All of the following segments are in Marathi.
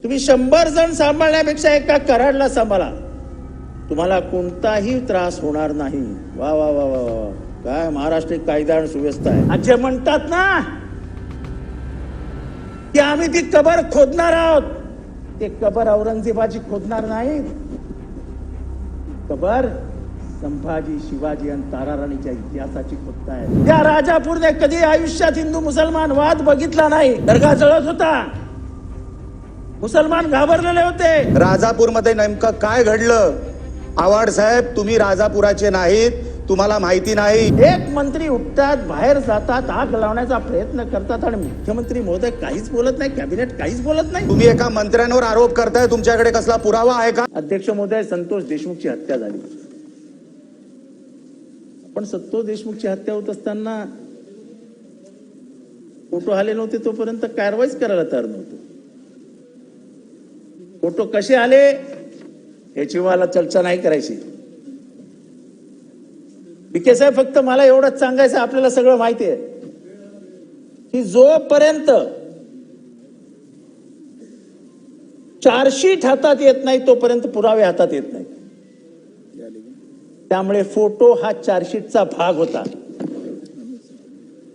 तुम्ही 100 जण सांभाळण्यापेक्षा एका कराडला सांभाळा, तुम्हाला कोणताही त्रास होणार नाही. वा वा वा वा वा, काय महाराष्ट्र कायदा आणि सुव्यवस्था आहे. आज जे म्हणतात ना की आम्ही ती कबर खोदणार आहोत, ते कबर औरंगजेबाची खोदणार नाही. कबर संभाजी, शिवाजी आणि ताराराणीच्या इतिहासाची खोदताय. त्या राजापूरने कधी आयुष्यात हिंदू मुसलमान वाद बघितला नाही. दर्गा जळत होता, मुसलमान घाबरलेले होते. राजापूरमध्ये नेमकं काय घडलं? आव्हाड साहेब, तुम्ही राजापुराचे नाहीत, तुम्हाला माहिती नाही. एक मंत्री उठतात, बाहेर जातात, आग लावण्याचा प्रयत्न करतात आणि मुख्यमंत्री महोदय काहीच बोलत नाही, कॅबिनेट काहीच बोलत नाही. तुम्ही एका मंत्र्यांवर आरोप करताय, तुमच्याकडे कसला पुरावा आहे का? अध्यक्ष महोदय, संतोष देशमुखची हत्या झाली. पण संतोष देशमुखची हत्या होत असताना फोटो आले नव्हते, तोपर्यंत कारवाईच करायला तयार नव्हतं. फोटो कसे आले याची मला चर्चा नाही करायची. विखे साहेब, फक्त मला एवढंच सांगायचं, आपल्याला सगळं माहिती आहे की जोपर्यंत चार्जशीट हातात येत नाही तोपर्यंत पुरावे हातात येत नाही. त्यामुळे फोटो हा चार्जशीटचा भाग होता.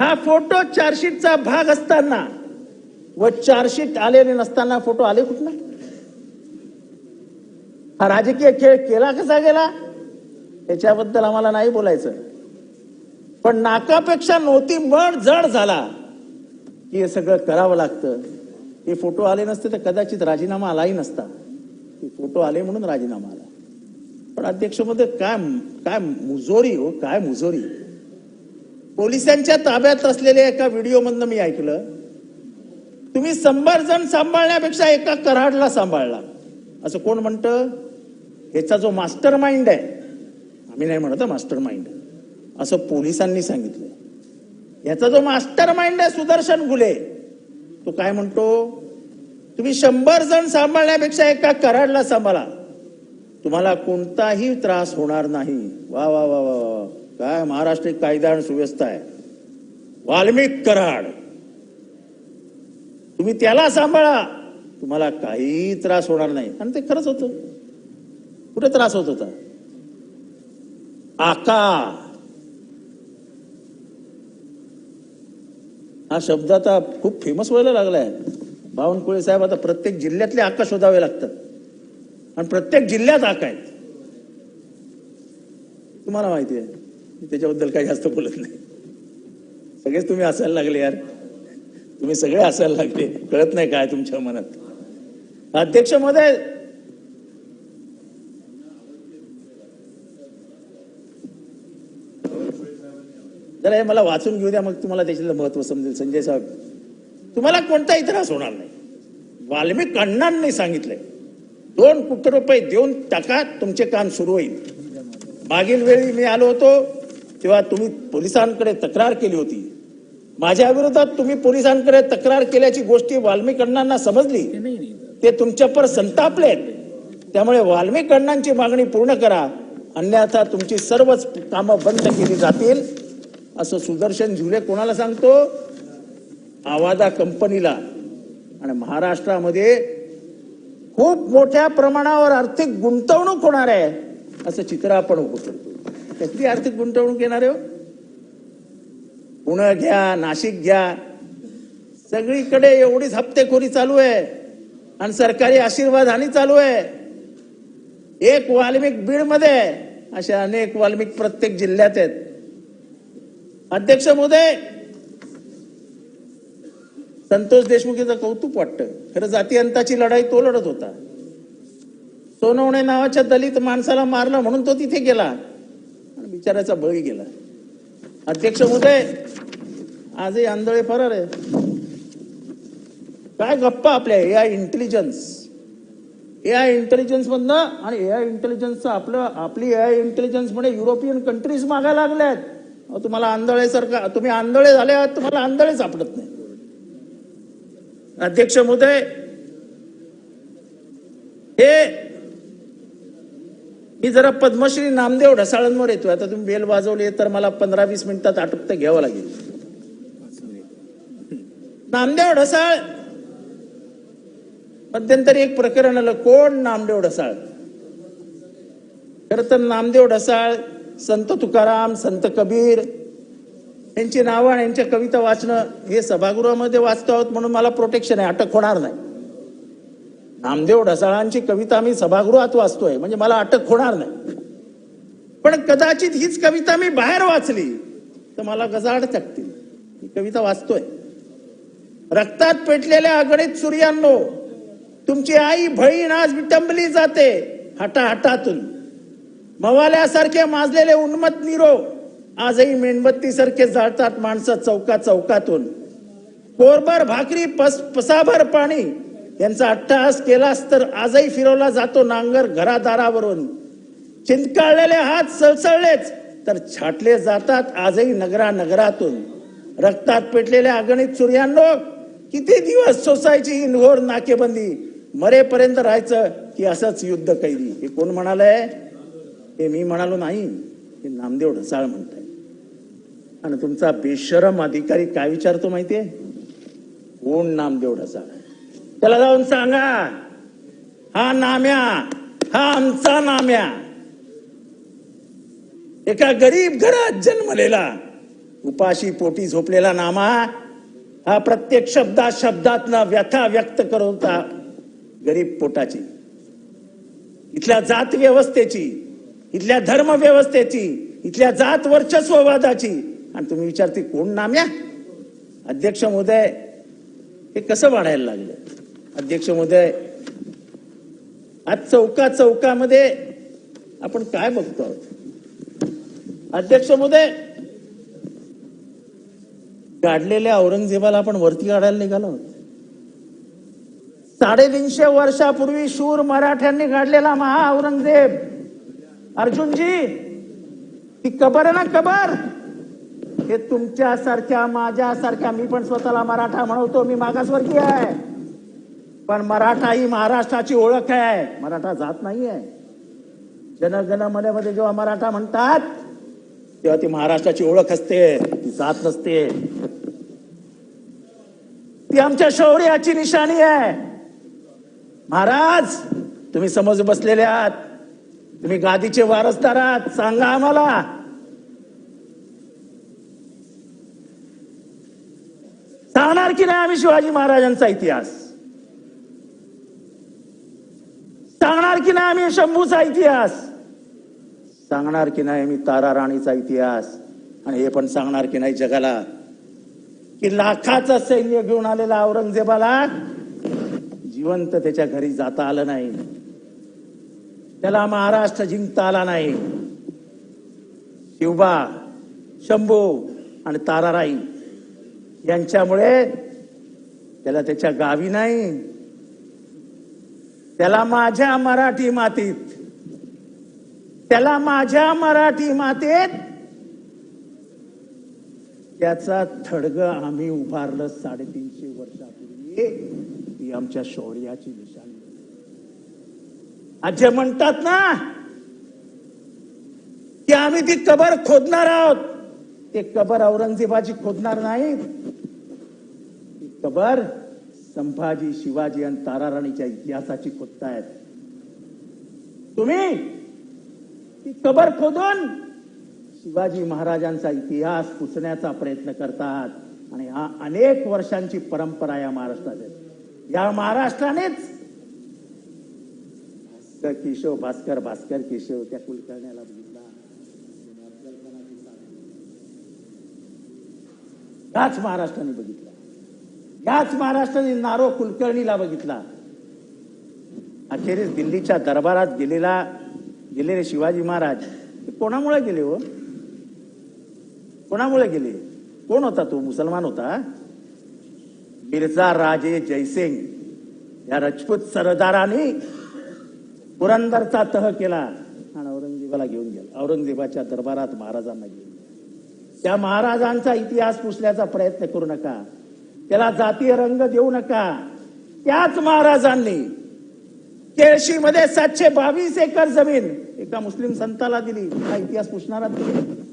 हा फोटो चार्जशीटचा भाग असताना व चार्जशीट आलेले नसताना फोटो आले कुठं? हा राजकीय खेळ केला कसा गेला याच्याबद्दल आम्हाला नाही बोलायचं, पण नाकापेक्षा नव्हती मळ जड झाला की हे सगळं करावं लागतं. हे फोटो आले नसते तर कदाचित राजीनामा आलाही नसता. हे फोटो आले म्हणून राजीनामा आला. पण अध्यक्ष मध्ये काय काय मुजोरी हो, काय मुजोरी. पोलिसांच्या ताब्यात असलेल्या एका व्हिडिओ मधनं मी ऐकलं, तुम्ही 100 जण सांभाळण्यापेक्षा एका कराडला सांभाळला. असं कोण म्हणतं? ह्याचा जो मास्टर माइंड आहे, आम्ही नाही म्हणत मास्टर माइंड, असं पोलिसांनी सांगितलं. याचा जो मास्टर माइंड आहे सुदर्शन गुले, तो काय म्हणतो? तुम्ही 100 जण सांभाळण्यापेक्षा एका कराडला सांभाळा, तुम्हाला कोणताही त्रास होणार नाही. वा वा वा वा, काय महाराष्ट्र कायदा आणि सुव्यवस्था आहे. वाल्मिक कराड, तुम्ही त्याला सांभाळा, तुम्हाला काही त्रास होणार नाही. आणि ते खरंच होतं. कुठे त्रास होत होता? आका हा शब्द आता खूप फेमस व्हायला लागलाय. बावनकुळे साहेब, आता प्रत्येक जिल्ह्यातले आका शोधावे लागतात आणि प्रत्येक जिल्ह्यात आका आहेत. तुम्हाला माहिती आहे, त्याच्याबद्दल काही जास्त बोलत नाही. सगळेच तुम्ही हसायला लागले यार, तुम्ही सगळे हसायला लागले. कळत नाही काय तुमच्या मनात. अध्यक्ष महोदय, जरा हे मला वाचून घेऊ द्या, मग तुम्हाला त्याच्यातलं महत्व समजेल. संजय साहेब, तुम्हाला कोणताही त्रास होणार नाही. वाल्मिक अण्णांनी सांगितलंय, 2 कोटी रुपये देऊन टाका, तुमचे काम सुरू होईल. मागील वेळी मी आलो होतो तेव्हा तुम्ही पोलिसांकडे तक्रार केली होती. माझ्या विरोधात तुम्ही पोलिसांकडे तक्रार केल्याची गोष्टी वाल्मिक अण्णांना समजली, ते तुमच्यावर संतापलेत. त्यामुळे वाल्मिक अण्णांची मागणी पूर्ण करा, अन्यथा तुमची सर्वच कामं बंद केली जातील, असं सुदर्शन झुले कोणाला सांगतो? आवादा कंपनीला. आणि महाराष्ट्रामध्ये खूप मोठ्या प्रमाणावर आर्थिक गुंतवणूक होणार आहे असं चित्र आपण उभं करतो. कसली आर्थिक गुंतवणूक येणार आहे? पुणे घ्या, नाशिक घ्या, सगळीकडे एवढीच हप्तेखोरी चालू आहे आणि सरकारी आशीर्वाद हानी चालू आहे. एक वाल्मिक बीड मध्ये, अशा अनेक वाल्मिक प्रत्येक जिल्ह्यात आहेत. अध्यक्ष महोदय, संतोष देशमुखीचं कौतुक वाटतं. खरं जातीअंताची लढाई तो लढत होता. सोनवणे नावाच्या दलित माणसाला मारलं म्हणून तो तिथे गेला आणि बिचाराचा बळी गेला. अध्यक्ष महोदय, आजही आंधळे फरार आहे. काय गप्पा आपल्या एआय इंटेलिजन्स मधनं, आणि एआय इंटेलिजन्सचं आपली एआय इंटेलिजन्स मध्ये युरोपियन कंट्रीज मागायला लागल्यात. तुम्हाला आंधळे सारखा, तुम्ही आंधळे झाले आहात, तुम्हाला आंधळे सापडत नाही. अध्यक्ष महोदय, हे मी जरा पद्मश्री नामदेव ढसाळांवर येतोय. आता तुम्ही बेल वाजवली तर मला 15-20 मिनिटात आटोपतं घ्यावं लागेल. नामदेव ढसाळ मध्यंतरी एक प्रकरण आलं, कोण नामदेव ढसाळ. खरं तर नामदेव ढसाळ, संत तुकाराम, संत कबीर यांची नावं आणि यांच्या कविता वाचणं हे सभागृहामध्ये वाचतो आहोत म्हणून मला प्रोटेक्शन आहे, अटक होणार नाही. नामदेव ढसाळांची कविता मी सभागृहात वाचतोय म्हणजे मला अटक होणार नाही. पण कदाचित हीच कविता मी बाहेर वाचली तर मला गजाड टाकतील. ही कविता वाचतोय. रक्तात पेटलेल्या अगणित सूर्यांनो, तुमची आई बहीण आज विटंबली जाते हटाहटातून. मवाल्यासारखे माजलेले उन्मत्त निरो आजही मेणबत्ती सारखे जाळतात माणसं चौका चौकातून. कोरभर भाकरी पसाभर पाणी यांचा अट्टहास केलास तर आजही फिरवला जातो नांगर घरादारावरून. चिंतकाळलेले हात सळसळलेच तर छाटले जातात आजही नगरा नगरातून. रक्तात पेटलेल्या अगणित सूर्यांनो, किती दिवस सोसायची ही घोर नाकेबंदी. मरेपर्यंत राहायचं की असंच युद्ध कैदी. हे कोण म्हणालंय? हे मी म्हणालो नाही, हे नामदेव ढसाळ म्हणताय. आणि तुमचा बेशरम अधिकारी काय विचारतो माहितीये? कोण नामदेव ढसाळ? त्याला जाऊन सांगा, हा नाम्या, हा आमचा नाम्या. एका गरीब घरात जन्मलेला, उपाशी पोटी झोपलेला नामा हा प्रत्येक शब्दातनं व्यथा व्यक्त करत होता गरीब पोटाची. इथल्या जात व्यवस्थेची, इथल्या धर्म व्यवस्थेची, इथल्या जात वर्चस्ववादाची. आणि तुम्ही विचारते कोण नाम्या? अध्यक्ष महोदय, हे कसं वाढायला लागलं? अध्यक्ष महोदय, आज चौका चौकामध्ये आपण काय बघतो आहोत? अध्यक्ष महोदय, काढलेल्या औरंगजेबाला आपण वरती काढायला निघालो आहोत. 350 वर्षापूर्वी शूर मराठ्यांनी काढलेला महा औरंगजेब अर्जुनजी, ती कबर ना कबर, हे तुमच्यासारख्या माझ्यासारख्या, मी पण स्वतःला मराठा म्हणवतो, मी मागासवर्गीय आहे, पण मराठा ही महाराष्ट्राची ओळख आहे, मराठा जात नाहीये. जनगण मनेमध्ये जेव्हा मराठा म्हणतात तेव्हा ती महाराष्ट्राची ओळख असते, ती जात नसते. ती आमच्या शौर्याची निशाणी आहे. महाराज, तुम्ही समज बसलेले आहात, तुम्ही गादीचे वारसदार आहात, सांगा आम्हाला सांगणार की नाही आम्ही शिवाजी महाराजांचा इतिहास? सांगणार की नाही आम्ही शंभूचा इतिहास? सांगणार की नाही आम्ही तारा राणीचा इतिहास? आणि हे पण सांगणार की नाही जगाला की लाखाचं सैन्य घेऊन आलेला औरंगजेबाला जिवंत त्याच्या घरी जाता आलं नाही, त्याला महाराष्ट्र जिंकता आला नाही. शिवबा, शंभू आणि ताराराई यांच्यामुळे त्याला त्याच्या गावी नाही, त्याला माझ्या मराठी मातीत, त्याला माझ्या मराठी मातीत त्याचा थडग आम्ही उभारलं 350 वर्षापूर्वी. ती आमच्या शौर्याची निशाणी. आज जे म्हणतात ना की आम्ही ती कबर खोदणार आहोत, ते कबर औरंगजेबाची खोदणार नाहीत. ती कबर संभाजी, शिवाजी आणि ताराराणीच्या इतिहासाची खोदतायत तुम्ही. ती कबर खोदून शिवाजी महाराजांचा इतिहास पुसण्याचा प्रयत्न करतात. आणि हा अनेक वर्षांची परंपरा या महाराष्ट्रात आहे. या महाराष्ट्रानेच भास्कर केशव त्या कुलकर्ण्याला बघितला, याच महाराष्ट्राने बघितला, याच महाराष्ट्राने नारो कुलकर्णीला बघितला. अखेरीस दिल्लीच्या दरबारात गेलेले शिवाजी महाराज कोणामुळे गेले हो? कोणामुळे गेले? कोण होता तो? मुसलमान होता. मिर्झा राजे जयसिंग या राजपूत सरदारांनी पुरंदरचा तह केला आणि औरंगजेबाला घेऊन गेला. औरंगजेबाच्या दरबारात महाराजांना घेऊन गेला. त्या महाराजांचा इतिहास पुसण्याचा प्रयत्न करू नका, त्याला जातीय रंग देऊ नका. त्याच महाराजांनी केळशीमध्ये 722 एकर जमीन एका मुस्लिम संताला दिली. हा इतिहास पुसणारा तुम्ही.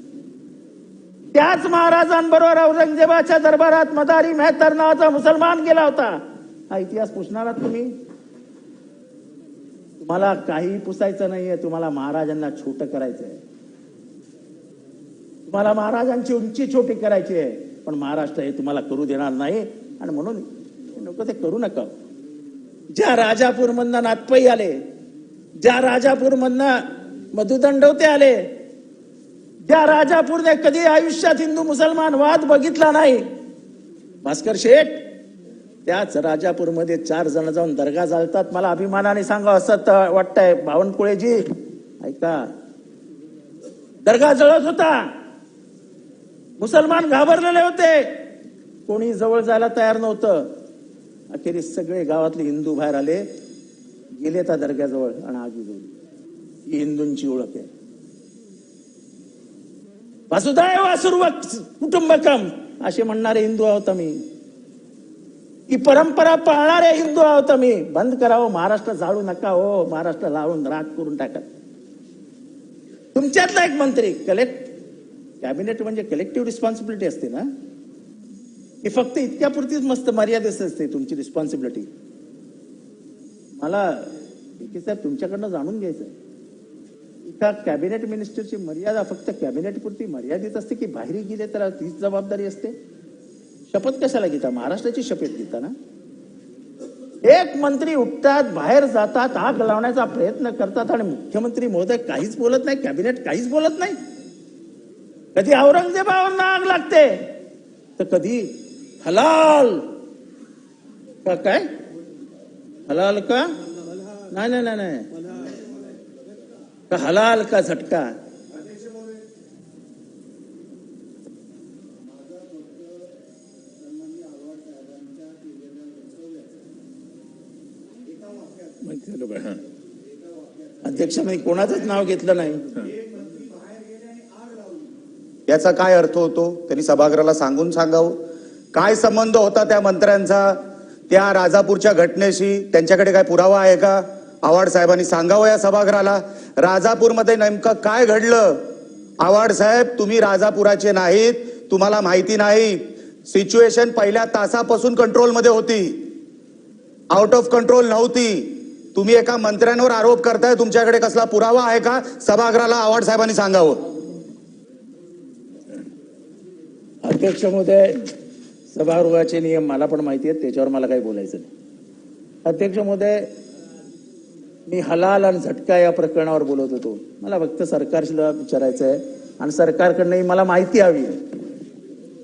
त्याच महाराजांबरोबर औरंगजेबाच्या दरबारात मदारी मेहतर नावाचा मुसलमान गेला होता. हा इतिहास पुसणारा तुम्ही. तुम्हाला काही पुसायचं नाहीये, तुम्हाला महाराजांना छोटं करायचंय, तुम्हाला महाराजांची उंची छोटी करायची आहे, पण महाराष्ट्र हे तुम्हाला करू देणार नाही. आणि म्हणून नको ते करू नका. ज्या राजापूरमधनं नाथपै आले, ज्या राजापूरमधनं मधुदंडवते आले, ज्या राजापूरने कधी आयुष्यात हिंदू मुसलमान वाद बघितला नाही, भास्कर शेठ, त्याच राजापूरमध्ये 4 जण जाऊन दर्गा जाळतात. मला अभिमानाने सांगा, असं वाटतंय बावनकुळेजी, ऐका, दर्गा जळत होता, मुसलमान घाबरलेले होते, कोणी जवळ जायला तयार नव्हतं. अखेरीस सगळे गावातले हिंदू बाहेर आले, गेले त्या दर्ग्याजवळ आणि आग विझवली. ही हिंदूंची ओळख आहे. वासुदैव कुटुंबकम असे म्हणणारे हिंदू आहोत आम्ही. ही परंपरा पाळणारे हिंदू आहोत आम्ही. बंद करावं, महाराष्ट्र जाळू नका हो, महाराष्ट्र लावून राख करून टाका. तुमच्यातला एक मंत्री, कॅबिनेट म्हणजे कलेक्टिव्ह रिस्पॉन्सिबिलिटी असते ना, ही फक्त इतक्यापुरतीच मस्त मर्यादेच असते तुमची रिस्पॉन्सिबिलिटी. मला साहेब तुमच्याकडनं जाणून घ्यायचं, एका कॅबिनेट मिनिस्टरची मर्यादा फक्त कॅबिनेट पुरती मर्यादित असते की बाहेर गेले तर तीच जबाबदारी असते? शपथ कशाला घेता? महाराष्ट्राची शपथ घेता ना. एक मंत्री उठतात, बाहेर जातात, आग लावण्याचा प्रयत्न करतात आणि मुख्यमंत्री महोदय काहीच बोलत नाही, कॅबिनेट काहीच बोलत नाही. कधी औरंगजेबावर आग लागते तर कधी हलाल का, काय हलाल का, नाही नाही नाही नाही, का हलाल का झटका. अध्यक्ष, मी कोणाचंच नाव घेतलं नाही. याचा काय अर्थ होतो त्यांनी सभागृहाला सांगून सांगावं. काय संबंध होता त्या मंत्र्यांचा त्या राजापूरच्या घटनेशी? त्यांच्याकडे काय पुरावा आहे का? आव्हाड साहेबांनी सांगावं या सभागृहाला. राजापूरमध्ये नेमकं काय घडलं? आव्हाड साहेब, तुम्ही राजापुराचे नाहीत, तुम्हाला माहिती नाही. सिच्युएशन पहिल्या तासापासून कंट्रोलमध्ये होती, आउट ऑफ कंट्रोल नव्हती. तुम्ही एका मंत्र्यांवर आरोप करताय, तुमच्याकडे कसला पुरावा आहे का? सभागृहाला आव्हाड साहेबांनी सांगावं. अध्यक्ष महोदय, सभागृहाचे नियम मला पण माहिती आहेत, त्याच्यावर मला काही बोलायचं नाही. अध्यक्ष महोदय, मी हलाल आणि झटका या प्रकरणावर बोलत होतो. मला फक्त सरकारला विचारायचं आहे आणि सरकारकडनंही मला माहिती हवी आहे.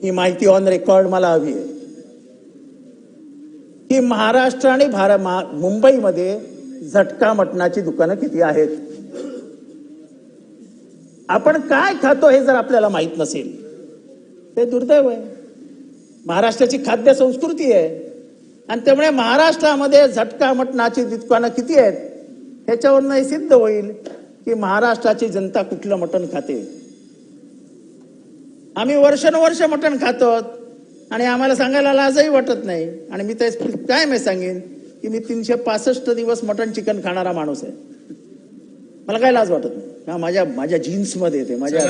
ही माहिती ऑन रेकॉर्ड मला हवी आहे की महाराष्ट्र आणि मुंबईमध्ये झटका मटणाची दुकानं किती आहेत. आपण काय खातो हे जर आपल्याला माहित नसेल ते दुर्दैव आहे. महाराष्ट्राची खाद्य संस्कृती आहे आणि त्यामुळे महाराष्ट्रामध्ये झटका मटणाची दुकानं किती आहेत ह्याच्यावरनं हे सिद्ध होईल की महाराष्ट्राची जनता कुठलं मटण खाते. आम्ही वर्षानुवर्ष मटण खातो आणि आम्हाला सांगायला लाजही वाटत नाही. आणि मी तर काय मी सांगेन की मी 365 दिवस मटण चिकन खाणारा माणूस आहे. मला काय लाज वाटत नाही. माझ्या जीन्स मध्ये येते, माझ्या